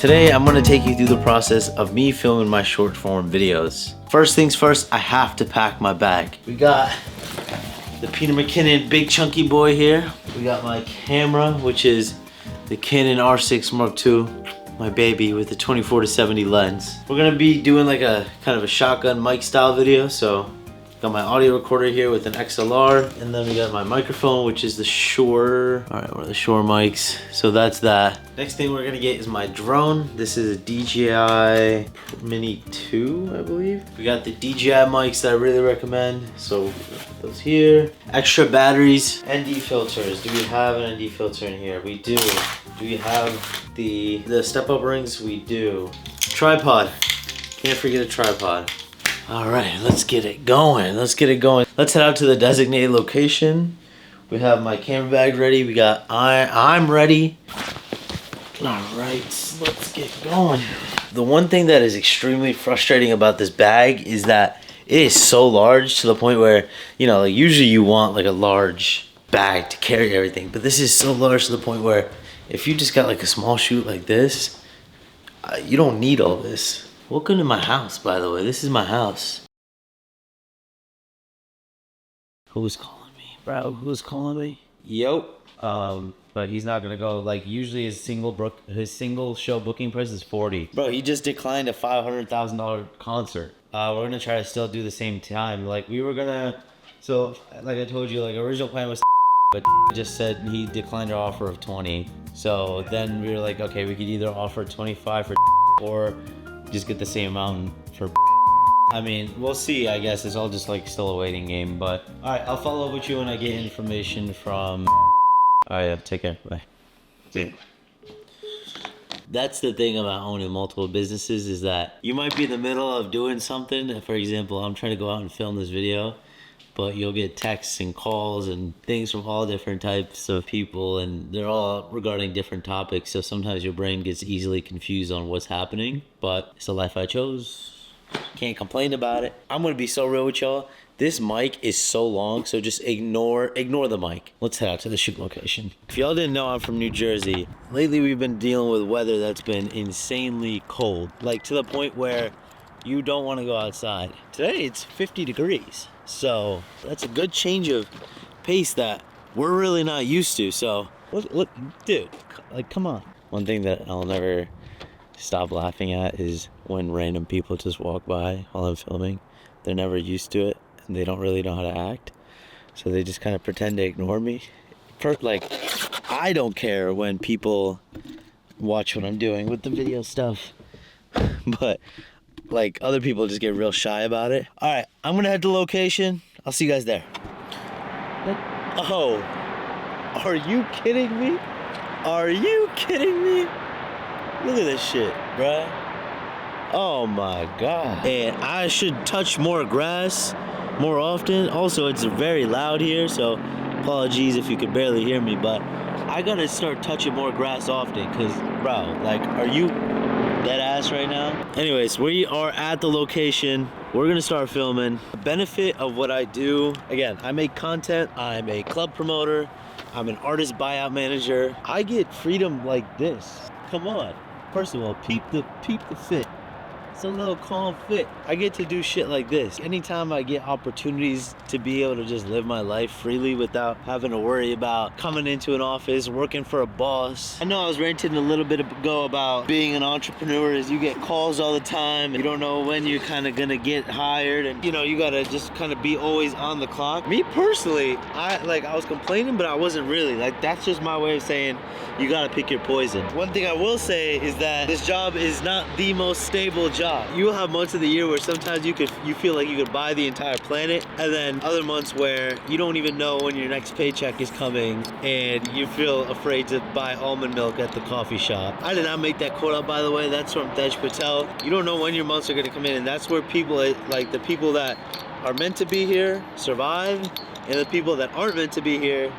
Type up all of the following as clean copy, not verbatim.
Today I'm going to take you through the process of me filming my short form videos. First things first, I have to pack my bag. We got the Peter McKinnon big chunky boy here. We got my camera, which is the Canon R6 Mark II, my baby with the 24-70 lens. We're gonna be doing like a kind of a shotgun mic style video, so got my audio recorder here with an XLR, and then we got my microphone, which is the Shure. All right, one of the Shure mics. So that's that. Next thing we're gonna get is my drone. This is a DJI Mini 2, I believe. We got the DJI mics that I really recommend. So we'll put those here. Extra batteries, ND filters. Do we have an ND filter in here? We do. Do we have the step-up rings? We do. Tripod. Can't forget a tripod. All right, let's get it going. Let's get it going. Let's head out to the designated location. We have my camera bag ready. We got I'm ready. All right, let's get going. The one thing that is extremely frustrating about this bag is that it is so large to the point where, you know, like usually you want like a large bag to carry everything, but this is so large to the point where if you just got like a small shoot like this, you don't need all this. Welcome to my house, by the way. This is my house. Who's calling me, bro? Who's calling me? Yo. But he's not gonna go. Like usually his single show booking price is $40. Bro, he just declined a $500,000 Concert. We're gonna try to still do the same time. Like we were gonna. So like I told you, like original plan was, but just said he declined our offer of 20. So then we were like, okay, we could either offer 25 for or just get the same amount for. I mean, we'll see. I guess it's all just like still a waiting game. But all right, I'll follow up with you when I get information from. All right, take care. Bye. See. That's the thing about owning multiple businesses is that you might be in the middle of doing something. For example, I'm trying to go out and film this video, but you'll get texts and calls and things from all different types of people, and they're all regarding different topics. So sometimes your brain gets easily confused on what's happening, but it's the life I chose. Can't complain about it. I'm gonna be so real with y'all. This mic is so long, so just ignore the mic. Let's head out to the shoot location. If y'all didn't know, I'm from New Jersey. Lately, we've been dealing with weather that's been insanely cold, like to the point where you don't want to go outside. Today, it's 50 degrees. So that's a good change of pace that we're really not used to. So look, dude, like, come on. One thing that I'll never stop laughing at is when random people just walk by while I'm filming. They're never used to it and they don't really know how to act. So they just kind of pretend to ignore me. Like, I don't care when people watch what I'm doing with the video stuff, but like other people just get real shy about it. All right, I'm gonna head to location. I'll see you guys there. Oh, are you kidding me? Are you kidding me? Look at this shit, bruh. Oh my God. And I should touch more grass more often. Also, it's very loud here, so apologies if you could barely hear me, but I gotta start touching more grass often, cause bro, like, are you dead ass right now? Anyways, we are at the location. We're gonna start filming. The benefit of what I do, again, I make content, I'm a club promoter, I'm an artist buyout manager. I get freedom like this. Come on. First of all, peep the fit. It's a little calm fit. I get to do shit like this. Anytime I get opportunities to be able to just live my life freely without having to worry about coming into an office, working for a boss. I know I was ranting a little bit ago about being an entrepreneur is you get calls all the time. You don't know when you're kind of gonna get hired, and you know, you gotta just kind of be always on the clock. Me personally, I was complaining, but I wasn't really. Like, that's just my way of saying you gotta pick your poison. One thing I will say is that this job is not the most stable job. You will have months of the year where sometimes you feel like you could buy the entire planet, and then other months where you don't even know when your next paycheck is coming and you feel afraid to buy almond milk at the coffee shop. I did not make that quote up, by the way. That's from Tej Patel. You don't know when your months are gonna come in, and that's where people, like the people that are meant to be here survive, and the people that aren't meant to be here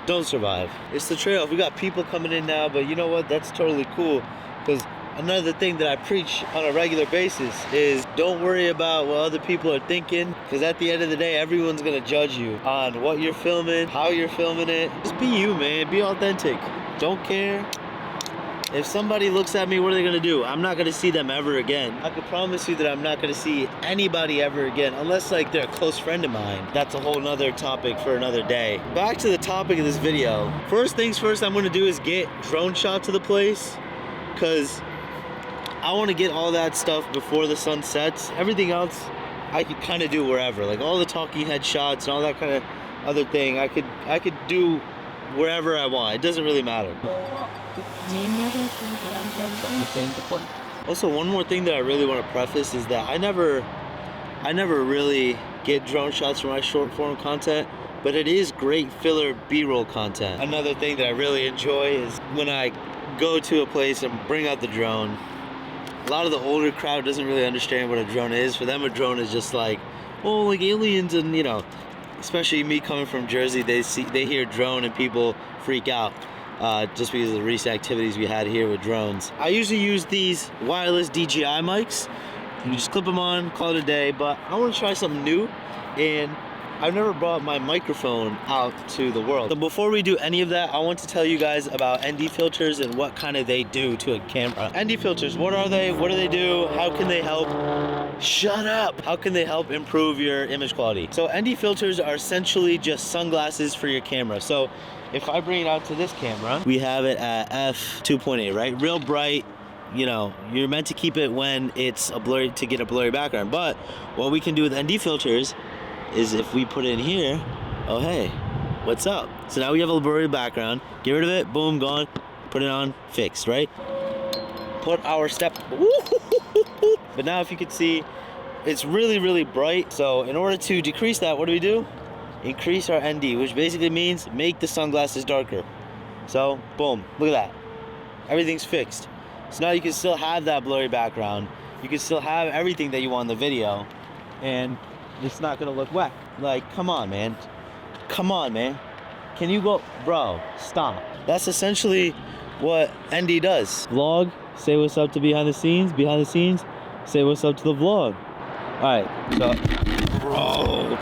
don't survive. It's the trade-off. We got people coming in now, but you know what? That's totally cool, because another thing that I preach on a regular basis is don't worry about what other people are thinking, because at the end of the day, everyone's gonna judge you on what you're filming, how you're filming it. Just be you, man. Be authentic. Don't care. If somebody looks at me, what are they gonna do? I'm not gonna see them ever again. I can promise you that I'm not gonna see anybody ever again, unless like they're a close friend of mine. That's a whole nother topic for another day. Back to the topic of this video. First things first I'm gonna do is get drone shots of the place, because I wanna get all that stuff before the sun sets. Everything else, I could kind of do wherever. Like all the talking head shots and all that kind of other thing, I could do wherever I want. It doesn't really matter. Also, one more thing that I really want to preface is that I never really get drone shots for my short form content, but it is great filler B-roll content. Another thing that I really enjoy is when I go to a place and bring out the drone. A lot of the older crowd doesn't really understand what a drone is. For them, a drone is just like, oh, like aliens, and you know, especially me coming from Jersey, they hear drone and people freak out. Just because of the recent activities we had here with drones. I usually use these wireless DJI mics. You just clip them on, call it a day, but I want to try something new, and I've never brought my microphone out to the world. So before we do any of that, I want to tell you guys about ND filters and what kind of they do to a camera. ND filters, what are they? What do they do? How can they help? Shut up! How can they help improve your image quality? So ND filters are essentially just sunglasses for your camera. So if I bring it out to this camera, we have it at f2.8, right? Real bright. You know, you're meant to keep it when it's a blurry, to get a blurry background. But what we can do with ND filters is if we put it in here, oh hey, what's up? So now we have a blurry background. Get rid of it, boom, gone. Put it on, fixed, right? Put our step. But now if you can see, it's really, really bright. So in order to decrease that, what do? Increase our ND, which basically means make the sunglasses darker. So boom, look at that. Everything's fixed. So now you can still have that blurry background. You can still have everything that you want in the video, and it's not gonna look whack. Like, come on, man. Come on, man. Can you go, bro, stop. That's essentially what ND does. Vlog, say what's up to behind the scenes, say what's up to the vlog. All right, so, bro.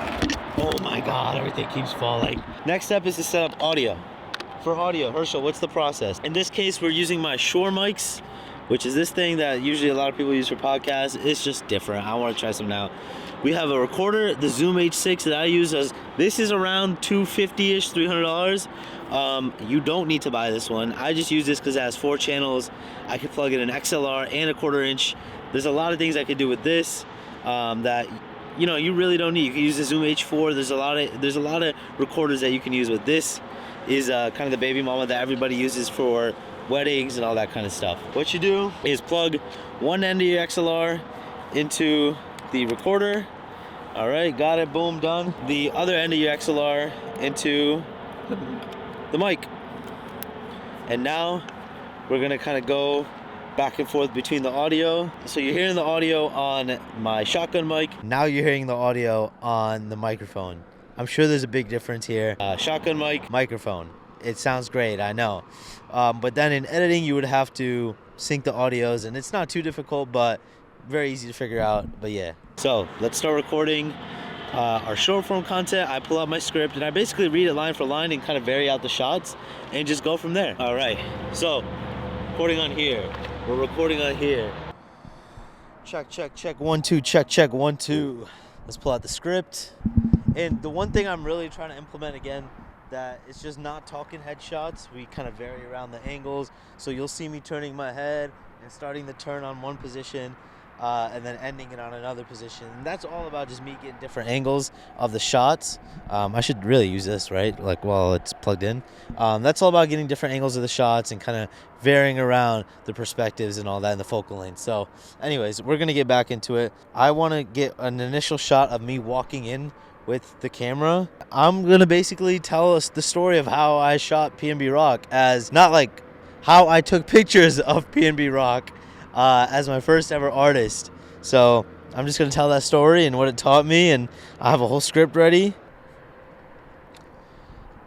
Oh my God, everything keeps falling. Next step is to set up audio. For audio, Herschel, what's the process? In this case, we're using my Shure mics, which is this thing that usually a lot of people use for podcasts. It's just different. I want to try some now. We have a recorder, the Zoom H6 that I use. This is around $250-ish, $300. You don't need to buy this one. I just use this because it has 4 channels. I can plug in an XLR and a 1/4 inch. There's a lot of things I could do with this that you know you really don't need. You can use the Zoom H4. There's a lot of recorders that you can use with this. Is kind of the baby mama that everybody uses for weddings and all that kind of stuff. What you do is plug one end of your XLR into the recorder. All right, got it, boom, done. The other end of your XLR into the mic. And now we're gonna kind of go back and forth between the audio. So you're hearing the audio on my shotgun mic. Now you're hearing the audio on the microphone. I'm sure there's a big difference here. Shotgun mic, microphone. It sounds great, I know. But then in editing, you would have to sync the audios, and it's not too difficult, but very easy to figure out. But yeah. So let's start recording our short form content. I pull out my script, and I basically read it line for line and kind of vary out the shots and just go from there. All right. So recording on here. We're recording on here. Check, 1 2. Check 1 2. Let's pull out the script. And the one thing I'm really trying to implement again, that it's just not talking headshots. We kind of vary around the angles. So you'll see me turning my head and starting the turn on one position and then ending it on another position. And that's all about just me getting different angles of the shots. I should really use this, right? Like while it's plugged in. That's all about getting different angles of the shots and kind of varying around the perspectives and all that in the focal length. So anyways, we're going to get back into it. I want to get an initial shot of me walking in with the camera. I'm gonna basically tell us the story of how I shot PNB Rock, as not like how I took pictures of PNB Rock as my first ever artist. So I'm just gonna tell that story and what it taught me, and I have a whole script ready.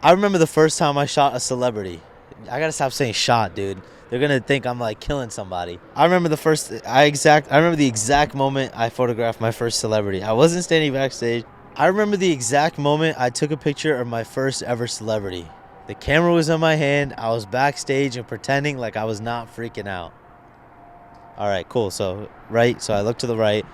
I remember the first time I shot a celebrity. I gotta stop saying shot, dude. They're gonna think I'm like killing somebody. I remember the exact moment I photographed my first celebrity. I wasn't standing backstage. I remember the exact moment I took a picture of my first ever celebrity. The camera was in my hand. I was backstage and pretending like I was not freaking out. All right, cool. So I look to the right,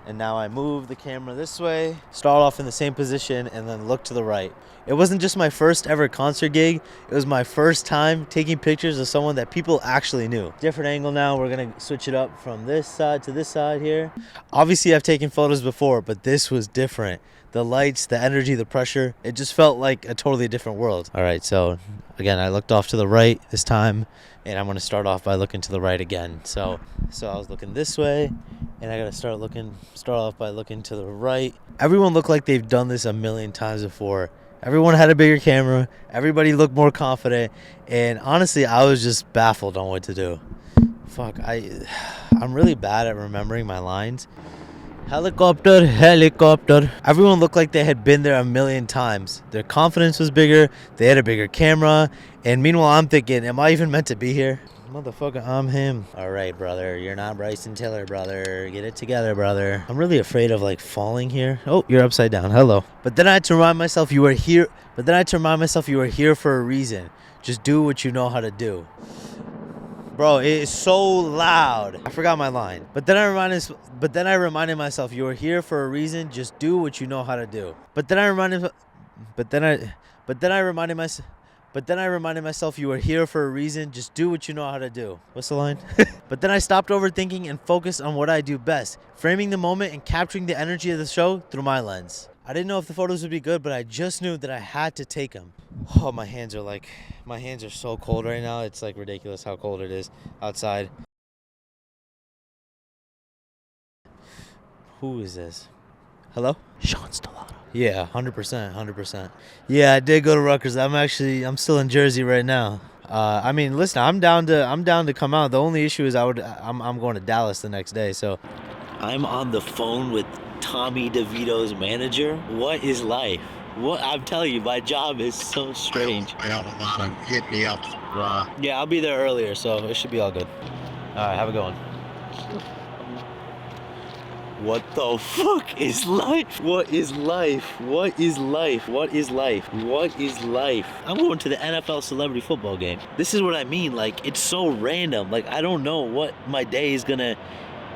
and now I move the camera this way, start off in the same position, and then look to the right. It wasn't just my first ever concert gig. It was my first time taking pictures of someone that people actually knew. Different angle now. We're going to switch it up from this side to this side here. Obviously, I've taken photos before, but this was different. The lights, the energy, the pressure, it just felt like a totally different world. All right, so again, I looked off to the right this time, and I'm going to start off by looking to the right again. So I was looking this way, and I got to start off by looking to the right. Everyone looked like they've done this a million times before. Everyone had a bigger camera. Everybody looked more confident. And honestly, I was just baffled on what to do. Fuck, I'm really bad at remembering my lines. Helicopter, helicopter. Everyone looked like they had been there a million times. Their confidence was bigger. They had a bigger camera. And meanwhile, I'm thinking, am I even meant to be here? Motherfucker, I'm him. All right, brother. You're not Bryson Tiller, brother. Get it together, brother. I'm really afraid of like falling here. Oh, you're upside down. Hello. But then I had to remind myself you were here. You were here for a reason. Just do what you know how to do. Bro, it is so loud. I forgot my line. But then I reminded myself you were here for a reason. Just do what you know how to do. But then I reminded myself you were here for a reason. Just do what you know how to do. What's the line? But then I stopped overthinking and focused on what I do best, framing the moment and capturing the energy of the show through my lens. I didn't know if the photos would be good, but I just knew that I had to take them. Oh, my hands are so cold right now. It's like ridiculous how cold it is outside. Who is this? Hello? Sean Stellato. Yeah, 100%. Yeah, I did go to Rutgers. I'm still in Jersey right now. I mean, listen, I'm down to come out. The only issue is I'm going to Dallas the next day, so I'm on the phone with Tommy DeVito's manager. What is life? What I'm telling you, my job is so strange. Hit me up. Yeah, I'll be there earlier, so it should be all good. All right, have a good one. What the fuck is life? What is life? What is life? What is life? What is life? I'm going to the NFL celebrity football game. This is what I mean. Like, it's so random. Like, I don't know what my day is gonna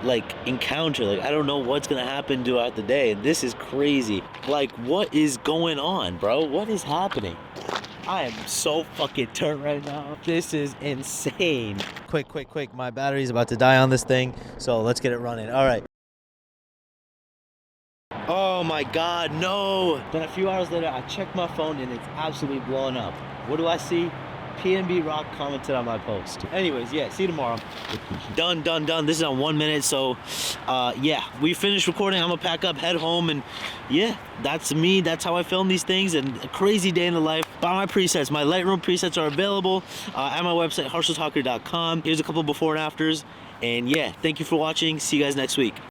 like encounter. Like, I don't know what's gonna happen throughout the day. And this is crazy. Like, what is going on, bro? What is happening? I am so fucking turned right now. This is insane. Quick. My battery's about to die on this thing. So let's get it running. All right. Oh my God, no. Then a few hours later, I check my phone and it's absolutely blowing up. What do I see? PNB Rock commented on my post. Anyways, yeah, see you tomorrow. Done. This is on 1 minute, so yeah, we finished recording. I'm gonna pack up, head home, and yeah, that's me. That's how I film these things, and a crazy day in the life. Buy my presets. My Lightroom presets are available at my website, harshaltalker.com. Here's a couple before and afters, and yeah, thank you for watching. See you guys next week.